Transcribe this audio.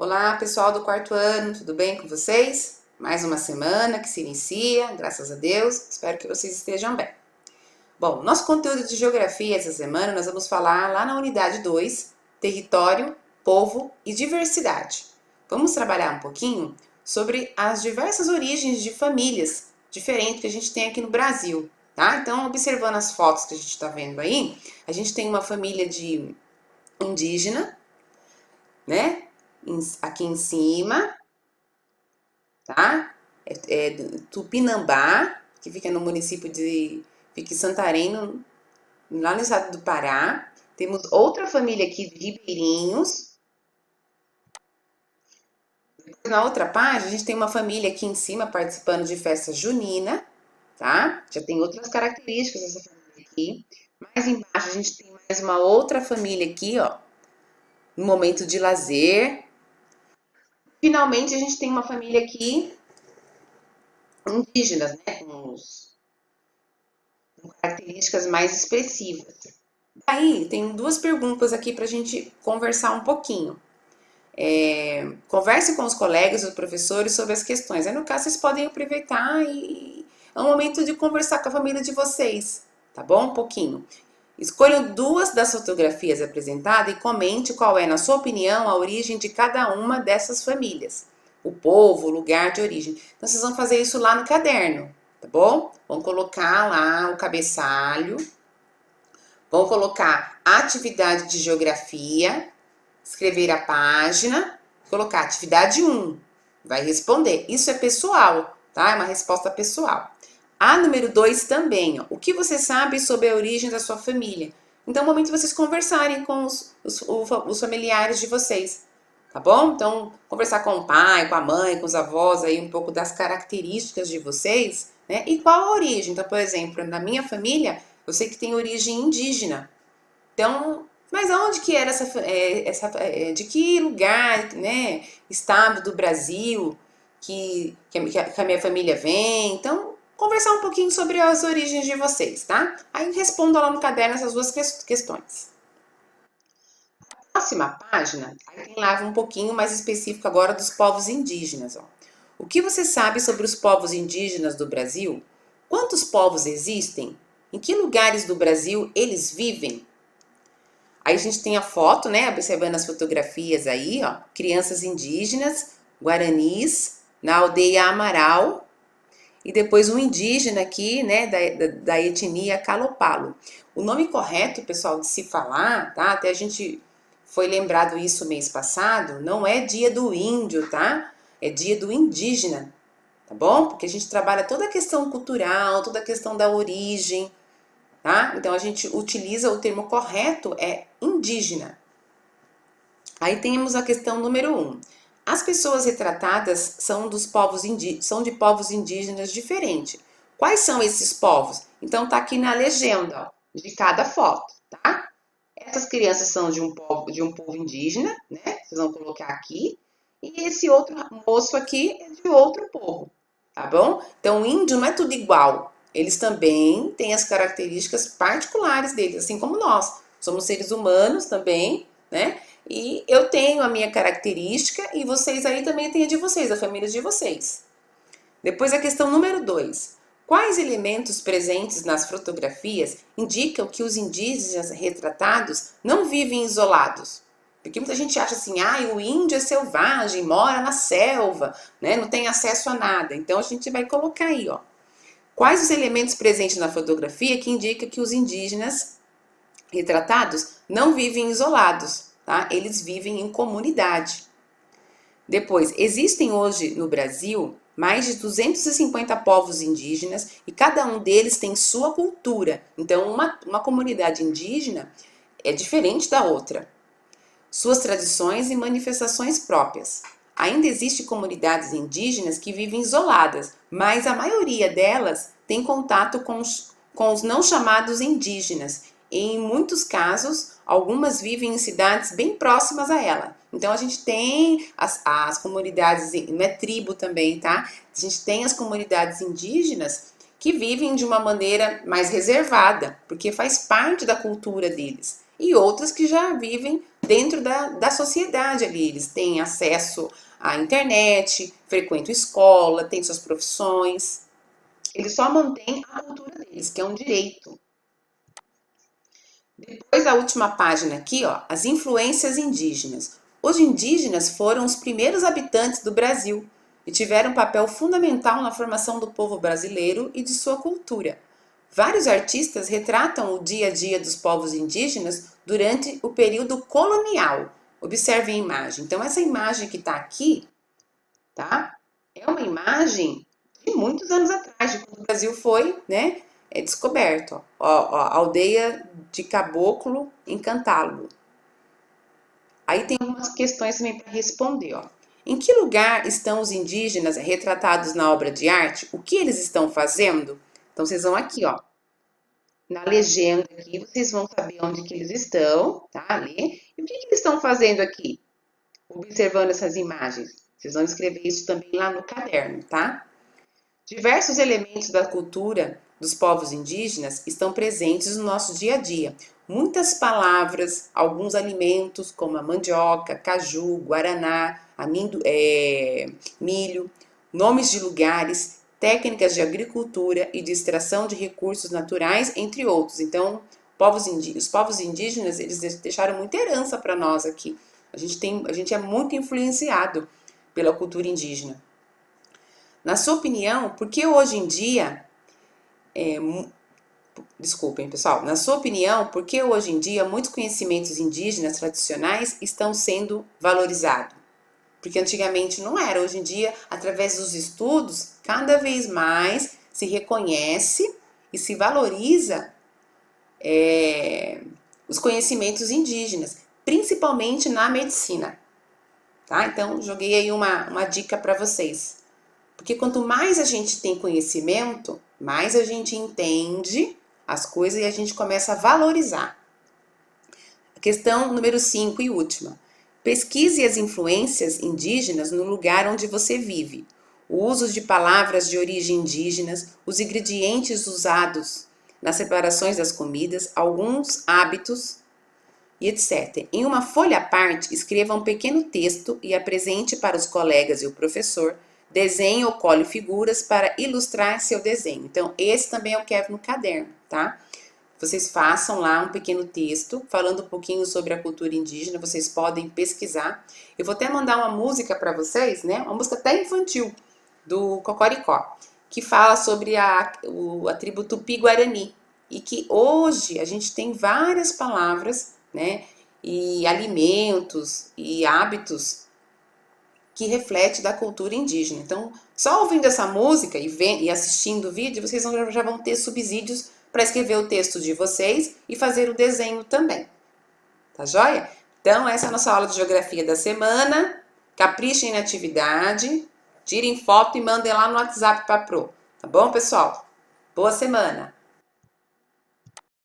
Olá, pessoal do quarto ano, tudo bem com vocês? Mais uma semana que se inicia, graças a Deus, espero que vocês estejam bem. Bom, nosso conteúdo de geografia essa semana nós vamos falar lá na unidade 2, território, povo e diversidade. Vamos trabalhar um pouquinho sobre as diversas origens de famílias diferentes que a gente tem aqui no Brasil, tá? Então, observando as fotos que a gente está vendo aí, a gente tem uma família de indígena, né? Aqui em cima, tá? Tupinambá, que fica no município fica em Santarém, lá no estado do Pará. Temos outra família aqui de ribeirinhos. Na outra página, a gente tem uma família aqui em cima participando de festa junina, tá? Já tem outras características dessa família aqui. Mais embaixo, a gente tem mais uma outra família aqui, ó, no momento de lazer. Finalmente, a gente tem uma família aqui indígenas, né? Com características mais expressivas. Aí, tem duas perguntas aqui para a gente conversar um pouquinho. Converse com os colegas e os professores sobre as questões. Aí, no caso, vocês podem aproveitar e é um momento de conversar com a família de vocês, tá bom? Um pouquinho. Escolham duas das fotografias apresentadas e comente qual é, na sua opinião, a origem de cada uma dessas famílias. O povo, o lugar de origem. Então, vocês vão fazer isso lá no caderno, tá bom? Vão colocar lá o cabeçalho, vão colocar atividade de geografia, escrever a página, colocar atividade 1, vai responder. Isso é pessoal, tá? É uma resposta pessoal. A número 2 também, ó. O que você sabe sobre a origem da sua família? Então, é o momento de vocês conversarem com os familiares de vocês, tá bom? Então, conversar com o pai, com a mãe, com os avós, aí um pouco das características de vocês, né? E qual a origem? Então, por exemplo, na minha família, eu sei que tem origem indígena. Então, mas aonde que era de que lugar, né, estado do Brasil que a minha família vem? Então, conversar um pouquinho sobre as origens de vocês, tá? Aí responda lá no caderno essas duas questões. Próxima página, aí tem lá um pouquinho mais específico agora dos povos indígenas, ó. O que você sabe sobre os povos indígenas do Brasil? Quantos povos existem? Em que lugares do Brasil eles vivem? Aí a gente tem a foto, né? Observando as fotografias aí, ó. Crianças indígenas, guaranis, na aldeia Amaral. E depois um indígena aqui, né? Da etnia Calopalo. O nome correto, pessoal, de se falar, tá? Até a gente foi lembrado isso mês passado. Não é dia do índio, tá? É dia do indígena, tá bom? Porque a gente trabalha toda a questão cultural, toda a questão da origem, tá? Então a gente utiliza o termo correto é indígena. Aí temos a questão número 1. As pessoas retratadas são são de povos indígenas diferentes. Quais são esses povos? Então tá aqui na legenda, ó, de cada foto, tá? Essas crianças são de um povo indígena, né? Vocês vão colocar aqui. E esse outro moço aqui é de outro povo, tá bom? Então o índio não é tudo igual. Eles também têm as características particulares deles, assim como nós. Somos seres humanos também, né? E eu tenho a minha característica e vocês aí também têm a de vocês, a família de vocês. Depois a questão número 2. Quais elementos presentes nas fotografias indicam que os indígenas retratados não vivem isolados? Porque muita gente acha assim, o índio é selvagem, mora na selva, né? Não tem acesso a nada. Então a gente vai colocar aí, ó. Quais os elementos presentes na fotografia que indicam que os indígenas retratados não vivem isolados, tá? Eles vivem em comunidade. Depois, existem hoje no Brasil mais de 250 povos indígenas e cada um deles tem sua cultura. Então, uma comunidade indígena é diferente da outra. Suas tradições e manifestações próprias. Ainda existem comunidades indígenas que vivem isoladas, mas a maioria delas tem contato com os não chamados indígenas. E em muitos casos, algumas vivem em cidades bem próximas a ela. Então a gente tem as comunidades, não é tribo também, tá? A gente tem as comunidades indígenas que vivem de uma maneira mais reservada, porque faz parte da cultura deles. E outras que já vivem dentro da sociedade ali. Eles têm acesso à internet, frequentam escola, têm suas profissões. Eles só mantêm a cultura deles, que é um direito. Depois a última página aqui, ó, as influências indígenas. Os indígenas foram os primeiros habitantes do Brasil e tiveram um papel fundamental na formação do povo brasileiro e de sua cultura. Vários artistas retratam o dia a dia dos povos indígenas durante o período colonial. Observe a imagem. Então, essa imagem que está aqui, tá? É uma imagem de muitos anos atrás, de quando o Brasil foi, né, descoberto. Ó, a aldeia de Caboclo em Cantálugo. Aí tem algumas questões também para responder, ó. Em que lugar estão os indígenas retratados na obra de arte? O que eles estão fazendo? Então, vocês vão aqui, ó, na legenda aqui, vocês vão saber onde que eles estão, tá? Ali. E o que eles estão fazendo aqui? Observando essas imagens. Vocês vão escrever isso também lá no caderno, tá? Diversos elementos da cultura dos povos indígenas estão presentes no nosso dia a dia. Muitas palavras, alguns alimentos como a mandioca, caju, guaraná, milho, nomes de lugares, técnicas de agricultura e de extração de recursos naturais, entre outros. Então, os povos indígenas, eles deixaram muita herança para nós aqui. A gente é muito influenciado pela cultura indígena. Na sua opinião, por que hoje em dia... Desculpem, pessoal. Na sua opinião, por que hoje em dia muitos conhecimentos indígenas tradicionais estão sendo valorizados? Porque antigamente não era. Hoje em dia, através dos estudos, cada vez mais se reconhece e se valoriza os conhecimentos indígenas, principalmente na medicina. Tá? Então, joguei aí uma dica para vocês. Porque quanto mais a gente tem conhecimento, mais a gente entende as coisas e a gente começa a valorizar. A questão número 5 e última. Pesquise as influências indígenas no lugar onde você vive. O uso de palavras de origem indígenas, os ingredientes usados nas separações das comidas, alguns hábitos e etc. Em uma folha à parte, escreva um pequeno texto e apresente para os colegas e o professor. Desenhe ou cole figuras para ilustrar seu desenho. Então, esse também eu quero no caderno, tá? Vocês façam lá um pequeno texto falando um pouquinho sobre a cultura indígena. Vocês podem pesquisar. Eu vou até mandar uma música para vocês, né? Uma música até infantil, do Cocoricó, que fala sobre a tribo Tupi-Guarani. E que hoje a gente tem várias palavras, né? E alimentos e hábitos que reflete da cultura indígena. Então, só ouvindo essa música e assistindo o vídeo, vocês já vão ter subsídios para escrever o texto de vocês e fazer o desenho também. Tá joia? Então, essa é a nossa aula de geografia da semana. Caprichem na atividade, tirem foto e mandem lá no WhatsApp para a Pro. Tá bom, pessoal? Boa semana!